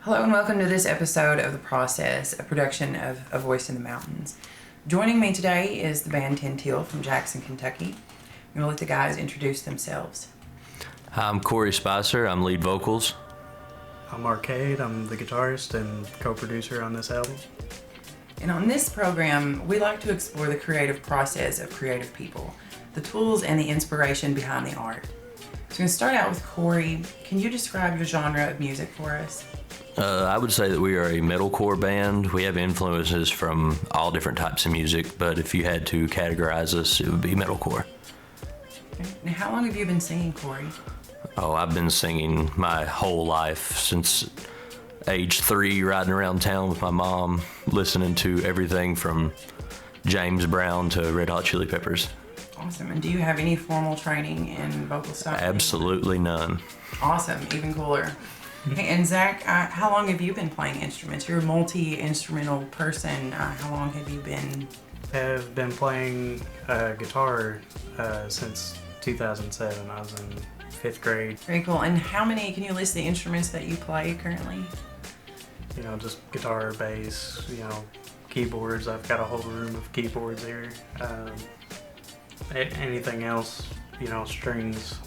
Hello and welcome to this episode of The Process, a production of A Voice in the Mountains. Joining me today is the band Ten Teal from Jackson, Kentucky. I'm going to let the guys introduce themselves. Hi, I'm Corey Spicer. I'm lead vocals. I'm Arcade. I'm the guitarist and co-producer on this album. And on this program, we like to explore the creative process of creative people, the tools and the inspiration behind the art. So I'm going to start out with Corey. Can you describe your genre of music for us? I would say that we are a metalcore band. We have influences from all different types of music, but if you had to categorize us, it would be metalcore. Now, how long have you been singing, Corey? Oh, I've been singing my whole life since age 3, riding around town with my mom, listening to everything from James Brown to Red Hot Chili Peppers. Awesome. And do you have any formal training in vocal style? Absolutely none. Awesome. Even cooler. Hey, and Zach, how long have you been playing instruments? You're a multi-instrumental person. How long have you been? I've been playing guitar since 2007. I was in 5th grade. Very cool. And can you list the instruments that you play currently? You know, just guitar, bass, keyboards. I've got a whole room of keyboards here. Anything else, strings.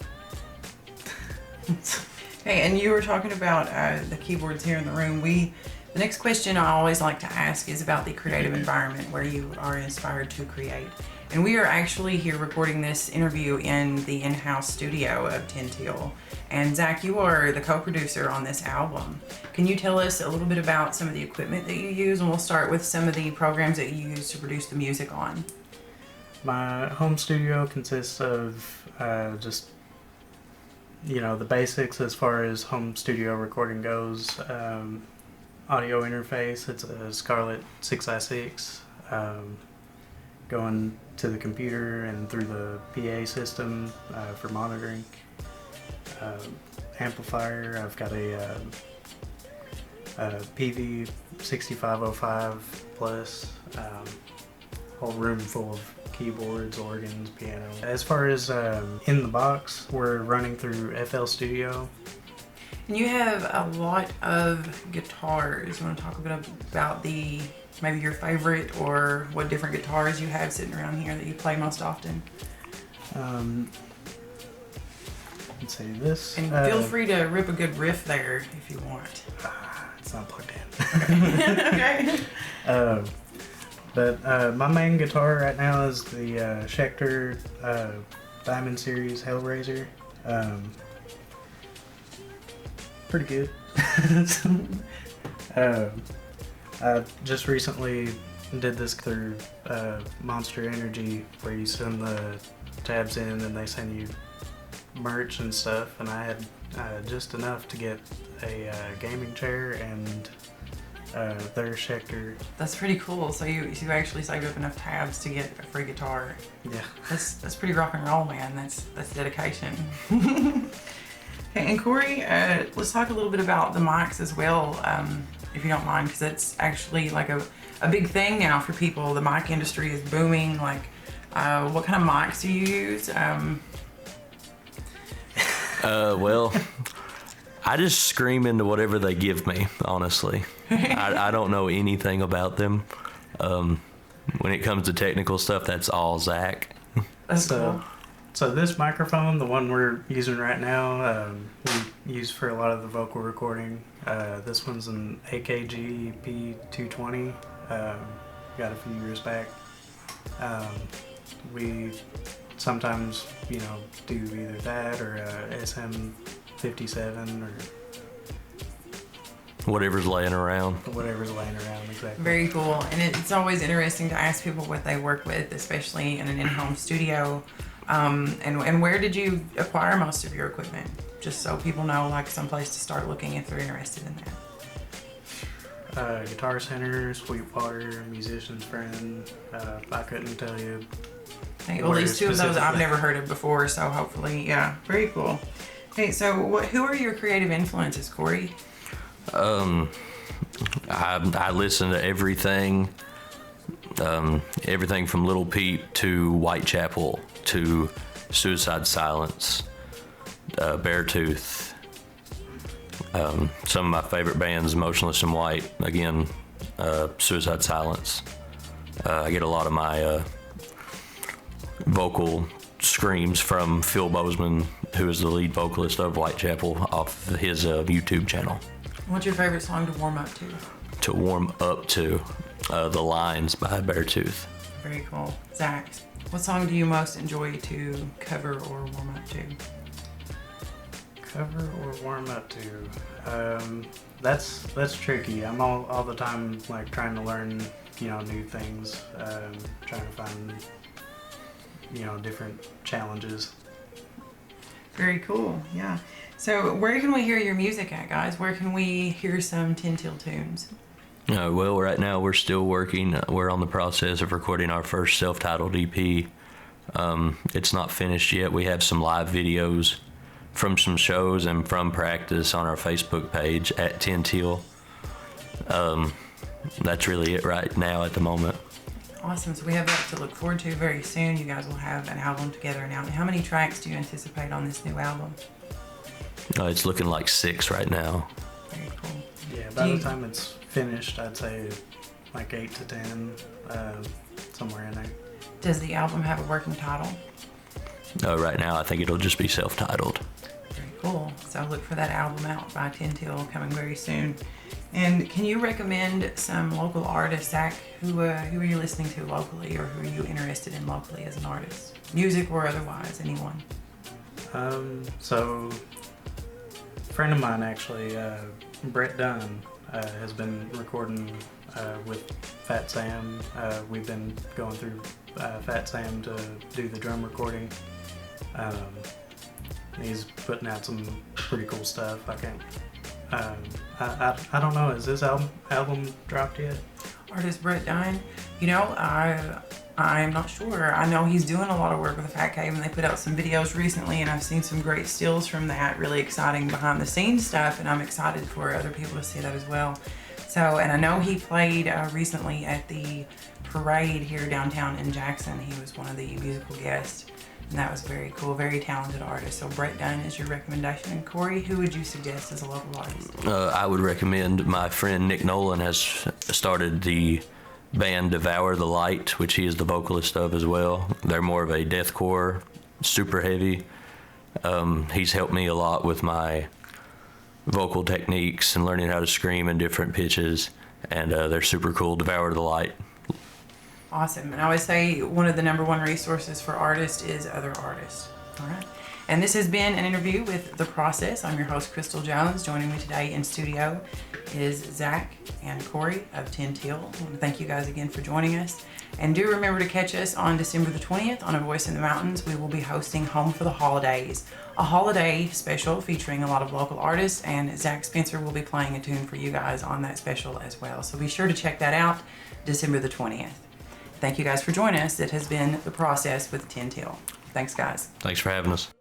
Hey, and you were talking about the keyboards here in the room. The next question I always like to ask is about the creative environment where you are inspired to create. And we are actually here recording this interview in the in-house studio of Ten Teal. And Zach, you are the co-producer on this album. Can you tell us a little bit about some of the equipment that you use? And we'll start with some of the programs that you use to produce the music on. My home studio consists of just the basics as far as home studio recording goes. Audio interface, it's a Scarlett 6i6. Going to the computer and through the PA system for monitoring. Amplifier, I've got a PV 6505 plus. Whole room full of keyboards, organs, piano. As far as in the box, we're running through FL Studio. And you have a lot of guitars. You want to talk a bit about maybe your favorite or what different guitars you have sitting around here that you play most often? Let's see this. And feel free to rip a good riff there if you want. It's not plugged in. Okay. But my main guitar right now is the Schecter Diamond Series Hellraiser. Pretty good. I just recently did this through Monster Energy, where you send the tabs in and they send you merch and stuff, and I had just enough to get a gaming chair and their Schecter. That's pretty cool. So you actually saved up enough tabs to get a free guitar. Yeah. That's pretty rock and roll, man. That's dedication. Okay, and Corey, let's talk a little bit about the mics as well, if you don't mind, because it's actually like a big thing now for people. The mic industry is booming. Like, what kind of mics do you use? Well, I just scream into whatever they give me, honestly. I don't know anything about them. When it comes to technical stuff, that's all Zach. That's cool. So this microphone, the one we're using right now, we use for a lot of the vocal recording. This one's an AKG P220. Got a few years back. We sometimes, do either that or SM57 or Whatever's laying around. Whatever's laying around, exactly. Very cool. And it's always interesting to ask people what they work with, especially in an in-home studio. And where did you acquire most of your equipment? Just so people know, like, some place to start looking if they're interested in that. Guitar Center, Sweetwater, Musician's Friend. I couldn't tell you. Hey, well, these two of those I've never heard of before, so hopefully, yeah, very cool. Hey, so who are your creative influences, Corey? I listen to everything, everything from Little Peep to Whitechapel to Suicide Silence, Beartooth. Some of my favorite bands, Motionless in White, again, Suicide Silence. I get a lot of my vocal screams from Phil Bozeman, who is the lead vocalist of Whitechapel, off his YouTube channel. What's your favorite song to warm up to? To warm up to, The Lines by Beartooth. Very cool. Zach, what song do you most enjoy to cover or warm up to? Cover or warm up to? That's tricky. I'm all the time like trying to learn, new things, trying to find, different challenges. Very cool. Yeah. So where can we hear your music at, guys? Where can we hear some Tin Till tunes? Well, right now we're still working. We're on the process of recording our first self-titled EP. It's not finished yet. We have some live videos from some shows and from practice on our Facebook page at Tin Till. That's really it right now at the moment. Awesome. So we have that to look forward to very soon. You guys will have an album together now. How many tracks do you anticipate on this new album? It's looking like 6 right now. Very cool. Yeah, by the time it's finished, I'd say like 8 to 10, somewhere in there. Does the album have a working title? Right now, I think it'll just be self-titled. Very cool. So look for that album out by Tin Till coming very soon. And can you recommend some local artists, Zach? Who are you listening to locally, or who are you interested in locally as an artist? Music or otherwise, anyone? So a friend of mine actually, Brett Dunn, has been recording with Fat Sam. We've been going through Fat Sam to do the drum recording. He's putting out some pretty cool stuff. I don't know. Is this album dropped yet? Artist Brett Dunn. I'm not sure. I know he's doing a lot of work with the Fat Cave, and they put out some videos recently, and I've seen some great stills from that. Really exciting behind the scenes stuff, and I'm excited for other people to see that as well. So, and I know he played recently at the parade here downtown in Jackson. He was one of the musical guests, and that was very cool. Very talented artist. So Brett Dunn is your recommendation. And Corey, who would you suggest as a local artist? I would recommend my friend Nick Nolan has started the band Devour the Light, which he is the vocalist of as well. They're more of a deathcore, super heavy. He's helped me a lot with my vocal techniques and learning how to scream in different pitches, and they're super cool. Devour the Light. Awesome. And I always say one of the #1 resources for artists is other artists. All right. And this has been an interview with The Process. I'm your host, Crystal Jones. Joining me today in studio is Zach and Corey of Tin Till. I want to thank you guys again for joining us. And do remember to catch us on December the 20th on A Voice in the Mountains. We will be hosting Home for the Holidays, a holiday special featuring a lot of local artists, and Zach Spencer will be playing a tune for you guys on that special as well. So be sure to check that out, December the 20th. Thank you guys for joining us. It has been The Process with Tin Till. Thanks, guys. Thanks for having us.